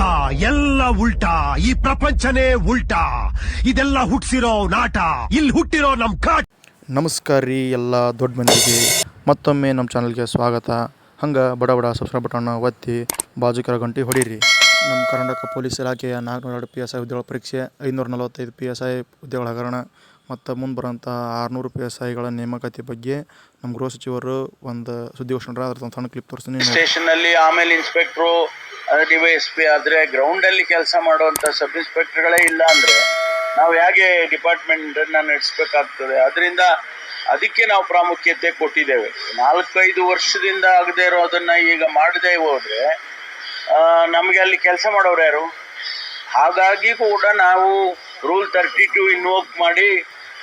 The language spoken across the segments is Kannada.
ಉಲ್ಟಾ ಎಲ್ಲ ಉಲ್ಟಾ. ಈ ಪ್ರಪಂಚನೇ ಉಲ್ಟಾ. ಇದೆಲ್ಲ ಹುಟ್ಟಿಸಿರೋ ನಾಟ. ಇಲ್ಲಿ ಹುಟ್ಟಿರೋ ನಮ್ ಕಾಟ. ನಮಸ್ಕಾರ ರೀ ಎಲ್ಲ ದೊಡ್ಡ ಮಂದಿಗೆ ಮತ್ತೊಮ್ಮೆ ನಮ್ಮ ಚಾನಲ್ಗೆ ಸ್ವಾಗತ. ಹಂಗೆ ಬಡ ಸಬ್ಸ್ಕ್ರೈಬ್ ಬಟನ್ನ ಒತ್ತಿ ಬಾಜುಕರ ಗಂಟೆ ಹೊಡೀರಿ. ನಮ್ಮ ಕರ್ನಾಟಕ ಪೊಲೀಸ್ ಇಲಾಖೆಯ 402 PSI ಹುದ್ದೆಗಳ ಪರೀಕ್ಷೆ, 545 PSI ಹುದ್ದೆಗಳ ಹಗರಣ ಮತ್ತು ಮುಂದೆ ಬರೋಂಥ 600 PSIಗಳ ನೇಮಕಾತಿ ಬಗ್ಗೆ ನಮ್ಮ ಗೃಹ ಸಚಿವರು ಒಂದು ಸುದ್ದಿಗೋಷ್ಠಿ ಅದ್ರ ಒಂದು ಸಣ್ಣ ಕ್ಲಿಪ್ ತೋರಿಸ್ತೀನಿ. ಸ್ಟೇಷನ್ನಲ್ಲಿ ಆಮೇಲೆ ಇನ್ಸ್ಪೆಕ್ಟ್ರು DYSP ಆದರೆ ಗ್ರೌಂಡಲ್ಲಿ ಕೆಲಸ ಮಾಡುವಂಥ ಸಬ್ ಇನ್ಸ್ಪೆಕ್ಟರ್ಗಳೇ ಇಲ್ಲ ಅಂದರೆ ನಾವು ಹೇಗೆ ಡಿಪಾರ್ಟ್ಮೆಂಟನ್ನು ನಡೆಸಬೇಕಾಗ್ತದೆ. ಅದರಿಂದ ಅದಕ್ಕೆ ನಾವು ಪ್ರಾಮುಖ್ಯತೆ ಕೊಟ್ಟಿದ್ದೇವೆ. 4-5 ವರ್ಷದಿಂದ ಆಗದೆ ಇರೋದನ್ನು ಈಗ ಮಾಡದೇ ಹೋದರೆ ನಮಗೆ ಅಲ್ಲಿ ಕೆಲಸ ಮಾಡೋರು ಯಾರು? ಹಾಗಾಗಿ ಕೂಡ ನಾವು ರೂಲ್ 32 ಇನ್ವೋಕ್ ಮಾಡಿ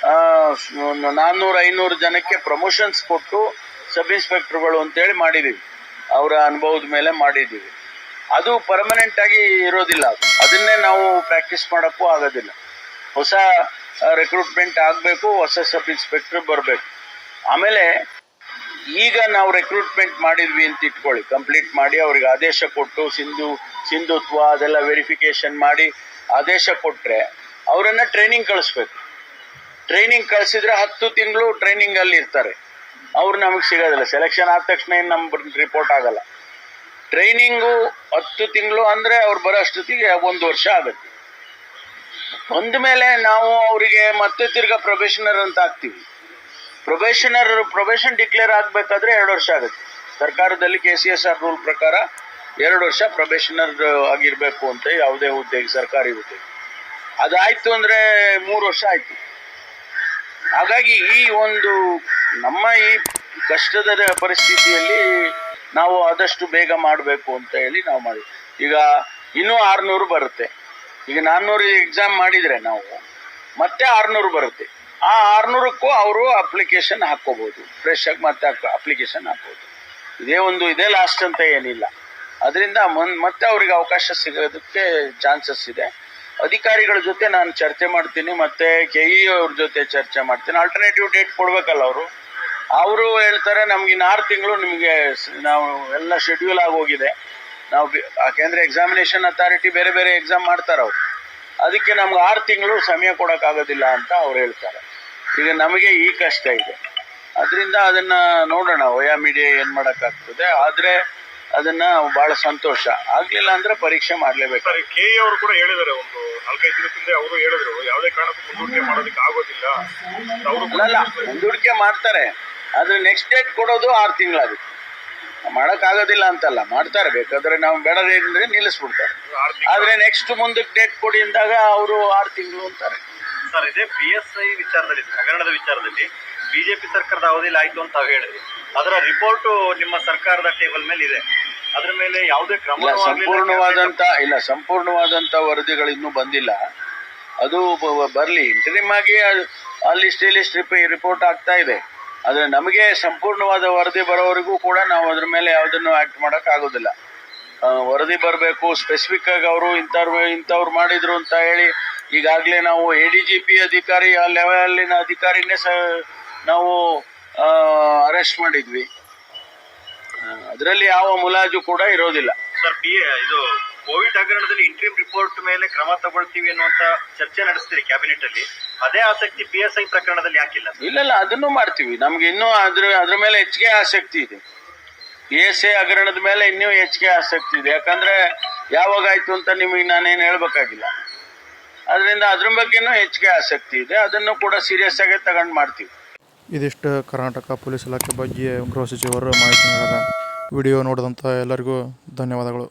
400-500 ಜನಕ್ಕೆ ಪ್ರಮೋಷನ್ಸ್ ಕೊಟ್ಟು ಸಬ್ ಇನ್ಸ್ಪೆಕ್ಟರ್ಗಳು ಅಂತೇಳಿ ಮಾಡಿದ್ದೀವಿ. ಅವರ ಅನುಭವದ ಮೇಲೆ ಮಾಡಿದ್ದೀವಿ. ಅದು ಪರ್ಮನೆಂಟ್ ಆಗಿ ಇರೋದಿಲ್ಲ. ಅದನ್ನೇ ನಾವು ಪ್ರಾಕ್ಟೀಸ್ ಮಾಡೋಕ್ಕೂ ಆಗೋದಿಲ್ಲ. ಹೊಸ ರೆಕ್ರೂಟ್ಮೆಂಟ್ ಆಗಬೇಕು, ಹೊಸ ಸಬ್ ಇನ್ಸ್ಪೆಕ್ಟರ್ ಬರಬೇಕು. ಆಮೇಲೆ ಈಗ ನಾವು ರೆಕ್ರೂಟ್ಮೆಂಟ್ ಮಾಡಿದ್ವಿ ಅಂತ ಇಟ್ಕೊಳ್ಳಿ, ಕಂಪ್ಲೀಟ್ ಮಾಡಿ ಅವ್ರಿಗೆ ಆದೇಶ ಕೊಟ್ಟು ಸಿಂಧುತ್ವ ಅದೆಲ್ಲ ವೆರಿಫಿಕೇಶನ್ ಮಾಡಿ ಆದೇಶ ಕೊಟ್ಟರೆ ಅವರನ್ನು ಟ್ರೈನಿಂಗ್ ಕಳಿಸ್ಬೇಕು. ಟ್ರೈನಿಂಗ್ ಕಳಿಸಿದ್ರೆ 10 ತಿಂಗಳು ಟ್ರೈನಿಂಗಲ್ಲಿ ಇರ್ತಾರೆ. ಅವ್ರು ನಮಗೆ ಸಿಗೋದಿಲ್ಲ. ಸೆಲೆಕ್ಷನ್ ಆದ ತಕ್ಷಣ ಏನು ನಮ್ಗೆ ರಿಪೋರ್ಟ್ ಆಗಲ್ಲ. ಟ್ರೈನಿಂಗು 10 ತಿಂಗಳು ಅಂದರೆ ಅವ್ರು ಬರೋ ಅಷ್ಟೊತ್ತಿಗೆ 1 ವರ್ಷ ಆಗುತ್ತೆ. ಒಂದ ಮೇಲೆ ನಾವು ಅವರಿಗೆ ಮತ್ತೆ ತಿರ್ಗಾ ಪ್ರೊಬೇಷನರ್ ಅಂತ ಹಾಕ್ತೀವಿ. ಪ್ರೊಬೇಷನ್ ಡಿಕ್ಲೇರ್ ಆಗಬೇಕಾದ್ರೆ 2 ವರ್ಷ ಆಗುತ್ತೆ. ಸರ್ಕಾರದಲ್ಲಿ KCSR ರೂಲ್ ಪ್ರಕಾರ 2 ವರ್ಷ ಪ್ರೊಬೇಷನರ್ ಆಗಿರಬೇಕು ಅಂತ ಯಾವುದೇ ಹುದ್ದೆಗೆ, ಸರ್ಕಾರಿ ಹುದ್ದೆಗೆ. ಅದಾಯಿತು ಅಂದರೆ 3 ವರ್ಷ ಆಯಿತು. ಹಾಗಾಗಿ ಈ ಒಂದು ನಮ್ಮ ಈ ಕಷ್ಟದ ಪರಿಸ್ಥಿತಿಯಲ್ಲಿ ನಾವು ಆದಷ್ಟು ಬೇಗ ಮಾಡಬೇಕು ಅಂತ ಹೇಳಿ ನಾವು ಮಾಡಿ. ಈಗ ಇನ್ನೂ 600 ಬರುತ್ತೆ. ಈಗ 400 ಎಕ್ಸಾಮ್ ಮಾಡಿದರೆ ನಾವು ಮತ್ತೆ 600 ಬರುತ್ತೆ. ಆ 600ಕ್ಕೂ ಅವರು ಅಪ್ಲಿಕೇಶನ್ ಹಾಕ್ಕೋಬೋದು. ಫ್ರೆಶ್ ಆಗಿ ಮತ್ತೆ ಅಪ್ಲಿಕೇಶನ್ ಹಾಕ್ಬೋದು. ಇದೇ ಲಾಸ್ಟ್ ಅಂತ ಏನಿಲ್ಲ. ಅದರಿಂದ ಮತ್ತೆ ಅವ್ರಿಗೆ ಅವಕಾಶ ಸಿಗೋದಕ್ಕೆ ಚಾನ್ಸಸ್ ಇದೆ. ಅಧಿಕಾರಿಗಳ ಜೊತೆ ನಾನು ಚರ್ಚೆ ಮಾಡ್ತೀನಿ, ಮತ್ತು KE ಅವ್ರ ಜೊತೆ ಚರ್ಚೆ ಮಾಡ್ತೀನಿ. ಆಲ್ಟರ್ನೇಟಿವ್ ಡೇಟ್ ಕೊಡಬೇಕಲ್ಲ ಅವರು ಹೇಳ್ತಾರೆ ನಮ್ಗೆ 6 ತಿಂಗಳು ನಿಮಗೆ ನಾವು ಎಲ್ಲ ಶೆಡ್ಯೂಲ್ ಆಗೋಗಿದೆ. ನಾವು ಯಾಕೆಂದರೆ ಎಕ್ಸಾಮಿನೇಷನ್ ಅಥಾರಿಟಿ ಬೇರೆ ಬೇರೆ ಎಕ್ಸಾಮ್ ಮಾಡ್ತಾರೆ ಅವರು. ಅದಕ್ಕೆ ನಮ್ಗೆ 6 ತಿಂಗಳು ಸಮಯ ಕೊಡೋಕ್ಕಾಗೋದಿಲ್ಲ ಅಂತ ಅವ್ರು ಹೇಳ್ತಾರೆ. ಈಗ ನಮಗೆ ಈ ಕಷ್ಟ ಇದೆ. ಅದರಿಂದ ಅದನ್ನು ನೋಡೋಣ, ವಯಾ ಮೀಡಿಯಾ ಏನು ಮಾಡೋಕ್ಕಾಗ್ತದೆ. ಆದರೆ ಅದನ್ನು ಭಾಳ ಸಂತೋಷ. ಆಗಲಿಲ್ಲ ಅಂದರೆ ಪರೀಕ್ಷೆ ಮಾಡಲೇಬೇಕು. KE ಅವರು ಕೂಡ ಹೇಳಿದ್ದಾರೆ, ಒಂದು 4-5 ದಿನದಿಂದ ಅವರು ಹೇಳಿದ್ರು ಯಾವುದೇ ಕಾರಣಕ್ಕೂ ಮುಂದೂಡಿಕೆ ಮಾಡೋದಕ್ಕೆ ಆಗೋದಿಲ್ಲ. ಅಲ್ಲ, ಮುಂದೂಡಿಕೆ ಮಾಡ್ತಾರೆ, ಆದರೆ ನೆಕ್ಸ್ಟ್ ಡೇಟ್ ಕೊಡೋದು 6 ತಿಂಗಳಾಗುತ್ತೆ. ಮಾಡೋಕ್ಕಾಗೋದಿಲ್ಲ ಅಂತಲ್ಲ, ಮಾಡ್ತಾರೆ. ಬೇಕಾದರೆ ನಾವು ಬೇಡ ಅಂದರೆ ನಿಲ್ಲಿಸ್ಬಿಡ್ತಾರೆ. ಆದರೆ ನೆಕ್ಸ್ಟ್ ಮುಂದಕ್ಕೆ ಡೇಟ್ ಕೊಡಿ ಅಂದಾಗ ಅವರು 6 ತಿಂಗಳು ಅಂತಾರೆ. ಸರ್, ಇದೇ PSI ವಿಚಾರದಲ್ಲಿ, ಹಗರಣದ ವಿಚಾರದಲ್ಲಿ BJP ಸರ್ಕಾರದ ಅವಧಿಯಲ್ಲಿ ಆಯಿತು ಅಂತ ತಾವು ಹೇಳಿದ್ರಿ. ಅದರ ರಿಪೋರ್ಟು ನಿಮ್ಮ ಸರ್ಕಾರದ ಟೇಬಲ್ ಮೇಲೆ ಇದೆ. ಅದರ ಮೇಲೆ ಯಾವುದೇ ಕ್ರಮ ಸಂಪೂರ್ಣವಾದಂಥ ವರದಿಗಳು ಇನ್ನೂ ಬಂದಿಲ್ಲ. ಅದು ಬರಲಿ, ಇಂಟರಿಮ್ ಆಗಿ ಅಲ್ಲಿಸ್ಟ್ ರಿಪೋರ್ಟ್ ಆಗ್ತಾ ಇದೆ. ಆದರೆ ನಮಗೆ ಸಂಪೂರ್ಣವಾದ ವರದಿ ಬರೋವರೆಗೂ ಕೂಡ ನಾವು ಅದ್ರ ಮೇಲೆ ಯಾವುದನ್ನು ಆ್ಯಕ್ಟ್ ಮಾಡೋಕ್ಕಾಗೋದಿಲ್ಲ. ವರದಿ ಬರಬೇಕು. ಸ್ಪೆಸಿಫಿಕ್ ಆಗಿ ಅವರು ಇಂಥವ್ರು ಮಾಡಿದರು ಅಂತ ಹೇಳಿ ಈಗಾಗಲೇ ನಾವು ADGP ಅಧಿಕಾರಿ, ಆ ಲೆವೆಲಿನ ಅಧಿಕಾರಿನೇ ನಾವು ಅರೆಸ್ಟ್ ಮಾಡಿದ್ವಿ. ಅದರಲ್ಲಿ ಯಾವ ಮುಲಾಜು ಕೂಡ ಇರೋದಿಲ್ಲ. ಸರ್, ಇದು ಕೋವಿಡ್ ಹಗರಣದಲ್ಲಿ ಇಂಟ್ರೀಮ್ ರಿಪೋರ್ಟ್ ಮೇಲೆ ಕ್ರಮ ತಗೊಳ್ತೀವಿ ಅನ್ನುವಂಥ ಚರ್ಚೆ ನಡೆಸ್ತೀರಿ ಕ್ಯಾಬಿನೆಟ್ ಅಲ್ಲಿ. ಅದೇ ಆಸಕ್ತಿ PSI ಪ್ರಕರಣದಲ್ಲಿ ಯಾಕಿಲ್ಲ? ಇಲ್ಲ, ಅದನ್ನು ಮಾಡ್ತೀವಿ. ನಮ್ಗೆ ಇನ್ನೂ ಅದ್ರ ಮೇಲೆ ಹೆಚ್ಚಿಗೆ ಆಸಕ್ತಿ ಇದೆ. PSI ಹಗರಣದ ಮೇಲೆ ಇನ್ನೂ ಹೆಚ್ಚಿಗೆ ಆಸಕ್ತಿ ಇದೆ. ಯಾಕಂದ್ರೆ ಯಾವಾಗ ಆಯ್ತು ಅಂತ ನಿಮಗೆ ನಾನೇನು ಹೇಳ್ಬೇಕಾಗಿಲ್ಲ. ಅದರಿಂದ ಅದ್ರ ಬಗ್ಗೆನೂ ಹೆಚ್ಚಿಗೆ ಆಸಕ್ತಿ ಇದೆ. ಅದನ್ನು ಕೂಡ ಸೀರಿಯಸ್ ಆಗಿ ತಗೊಂಡು ಮಾಡ್ತೀವಿ. ಇದಿಷ್ಟು ಕರ್ನಾಟಕ ಪೊಲೀಸ್ ಇಲಾಖೆ ಬಗ್ಗೆ ಗೃಹ ಸಚಿವರು ಮಾಹಿತಿ ನೀಡಿದ ವಿಡಿಯೋ ನೋಡಿದಂಥ ಎಲ್ಲರಿಗೂ ಧನ್ಯವಾದಗಳು.